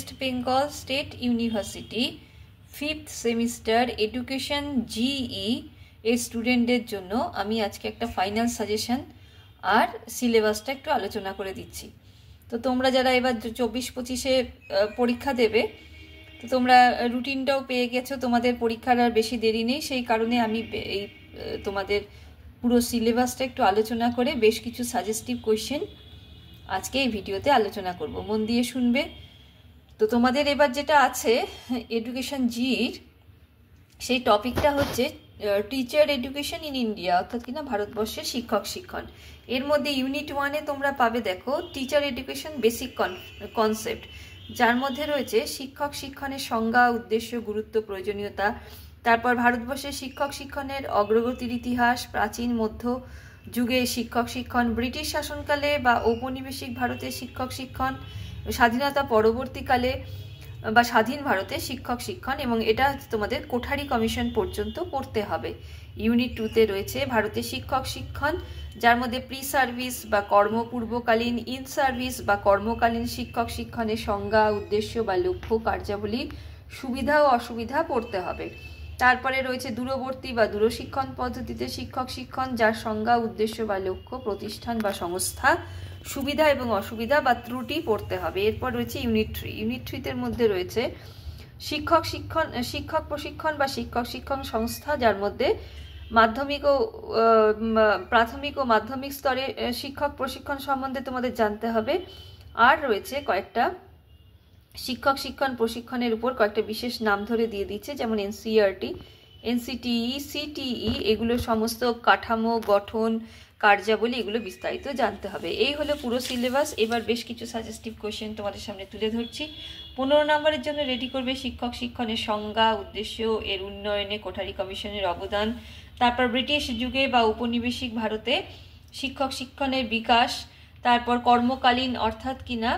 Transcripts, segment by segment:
West Bengal State University 5th semester education GE এর স্টুডেন্টদের জন্য আমি আজকে একটা ফাইনাল সাজেশন আর সিলেবাসটা একটু আলোচনা করে দিচ্ছি। তো তোমরা যারা এবার 24-25-এ পরীক্ষা দেবে, তো তোমরা রুটিনটাও পেয়ে গেছো, তোমাদের পরীক্ষার আর বেশি দেরি নেই। সেই কারণে আমি এই তোমাদের পুরো সিলেবাসটা একটু আলোচনা করে বেশ কিছু সাজেস্টিভ কোয়েশ্চেন আজকে এই ভিডিওতে আলোচনা করব, মন দিয়ে শুনবে। তো তোমাদের এবার যেটা আছে এডুকেশন জির, সেই টপিকটা হচ্ছে টিচার এডুকেশন ইন ইন্ডিয়া, অর্থাৎ কিনা ভারতবর্ষের শিক্ষক শিক্ষণ। এর মধ্যে ইউনিট 1-এ তোমরা পাবে দেখো টিচার এডুকেশন বেসিক কনসেপ্ট, যার মধ্যে রয়েছে শিক্ষক শিক্ষণের সংজ্ঞা, উদ্দেশ্য, গুরুত্ব, প্রয়োজনীয়তা। তারপর ভারতবর্ষের শিক্ষক শিক্ষণের অগ্রগতির ইতিহাস, প্রাচীন মধ্য যুগে শিক্ষক শিক্ষণ, ব্রিটিশ শাসনকালে বা ঔপনিবেশিক ভারতের শিক্ষক শিক্ষণ, স্বাধীনতা পরবর্তীকালে বা স্বাধীন ভারতে শিক্ষক শিক্ষণ, এবং এটা তোমাদের কোঠারি কমিশন পর্যন্ত পড়তে হবে। ইউনিট 2-তে রয়েছে ভারতের শিক্ষক শিক্ষণ, যার মধ্যে প্রি সার্ভিস বা কর্মপূর্বকালীন, ইন সার্ভিস বা কর্মকালীন শিক্ষক শিক্ষণের সংজ্ঞা, উদ্দেশ্য বা লক্ষ্য, কার্যাবলী, সুবিধা ও অসুবিধা পড়তে হবে। তারপরে রয়েছে দূরবর্তী বা দূরশিক্ষণ পদ্ধতিতে শিক্ষক শিক্ষণ, যার সংজ্ঞা, উদ্দেশ্য বা লক্ষ্য, প্রতিষ্ঠান বা সংস্থা, সুবিধা এবং অসুবিধা বা ত্রুটি পড়তে হবে। এরপর রয়েছে ইউনিট 3। ইউনিট 3-তে মধ্যে রয়েছে শিক্ষক প্রশিক্ষণ বা শিক্ষক শিক্ষণ সংস্থা, যার মধ্যে প্রাথমিক ও মাধ্যমিক স্তরে শিক্ষক প্রশিক্ষণ সম্বন্ধে তোমাদের জানতে হবে। আর রয়েছে কয়েকটা শিক্ষক শিক্ষণ প্রশিক্ষণের উপর কয়েকটা বিশেষ নাম ধরে দিয়ে দিচ্ছে, যেমন এনসিইআরটি, এনসিটিই, সিটিই, এগুলো সমস্ত কাঠামো, গঠন, কার্যাবলী, এগুলো বিস্তারিত জানতে হবে। এই হলো পুরো সিলেবাস। এবার বেশ কিছু সাজেস্টিভ কোয়েশ্চেন তোমাদের সামনে তুলে ধরছি। 15 নম্বরের জন্য রেডি করবে শিক্ষক শিক্ষণের সংজ্ঞা, উদ্দেশ্য, এর উন্নয়নে কোঠারি কমিশনের অবদান। তারপর ব্রিটিশ যুগে বা ঔপনিবেশিক ভারতে শিক্ষক শিক্ষণের বিকাশ। তারপর কর্মকালীন অর্থাৎ কিনা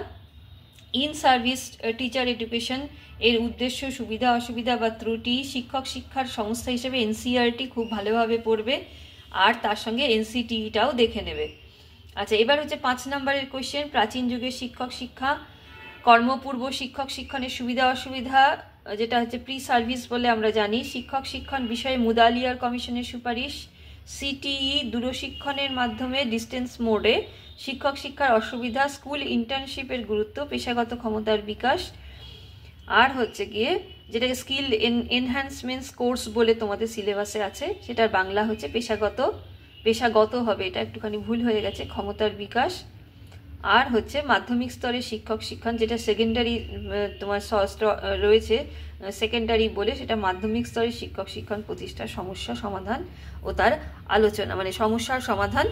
ইন সার্ভিস টিচার এডুকেশন, এর উদ্দেশ্য, সুবিধা অসুবিধা বা ত্রুটি। শিক্ষক শিক্ষার সংস্থা হিসেবে এনসিইআরটি খুব ভালোভাবে পড়বে, আর তার সঙ্গে এনসিটিইটাও দেখে নেবে। আচ্ছা, এবার হচ্ছে 5 নম্বরের কোয়েশ্চেন, প্রাচীন যুগের শিক্ষক শিক্ষা, কর্মপূর্ব শিক্ষক শিক্ষণের সুবিধা অসুবিধা, যেটা হচ্ছে প্রি সার্ভিস বলে আমরা জানি। শিক্ষক শিক্ষণ বিষয়ে মুদালিয়ার কমিশনের সুপারিশ। সিটিই দূরশিক্ষণের মাধ্যমে ডিস্টেন্স মোডে শিক্ষক শিক্ষার অসুবিধা, স্কুল ইন্টার্নশিপের গুরুত্ব, পেশাগত ক্ষমতার বিকাশ। আর হচ্ছে গিয়ে যেটাকে স্কিল এনহ্যান্সমেন্টস কোর্স বলে তোমাদের সিলেবাসে আছে, সেটার বাংলা হচ্ছে পেশাগত হবে, এটা একটুখানি ভুল হয়ে গেছে, ক্ষমতার বিকাশ। আর হচ্ছে মাধ্যমিক স্তরে শিক্ষক শিক্ষণ, যেটা সেকেন্ডারি তোমার রয়েছে সেকেন্ডারি বলে, সেটা মাধ্যমিক স্তরে শিক্ষক শিক্ষণ প্রতিষ্ঠার সমস্যা সমাধান ও তার আলোচনা, মানে সমস্যার সমাধান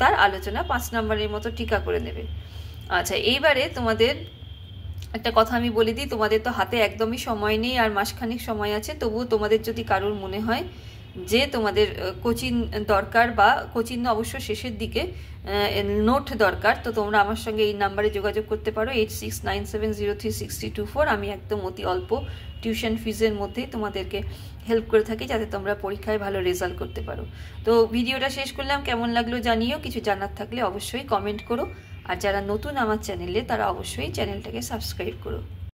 তার আলোচনা 5 নম্বরের মতো টিকা করে নেবে। আচ্ছা, এইবারে তোমাদের একটা কথা আমি বলে দিই, তোমাদের তো হাতে একদমই সময় নেই, আর মাসখানেক সময় আছে। তবুও তোমাদের যদি কারোর মনে হয় যে তোমাদের কোচিং দরকার, বা কোচিং অবশ্য শেষের দিকে নোট দরকার, তো তোমরা আমার সঙ্গে এই নাম্বারে যোগাযোগ করতে পারো, 8697036024। আমি একদম অতি অল্প টিউশন ফিজের মধ্যেই তোমাদেরকে হেল্প করে থাকি, যাতে তোমরা পরীক্ষায় ভালো রেজাল্ট করতে পারো। তো ভিডিওটা শেষ করলাম, কেমন লাগলো জানিও, কিছু জানার থাকলে অবশ্যই কমেন্ট করো, আর যারা নতুন আমার চ্যানেলে তারা অবশ্যই চ্যানেলটাকে সাবস্ক্রাইব করো।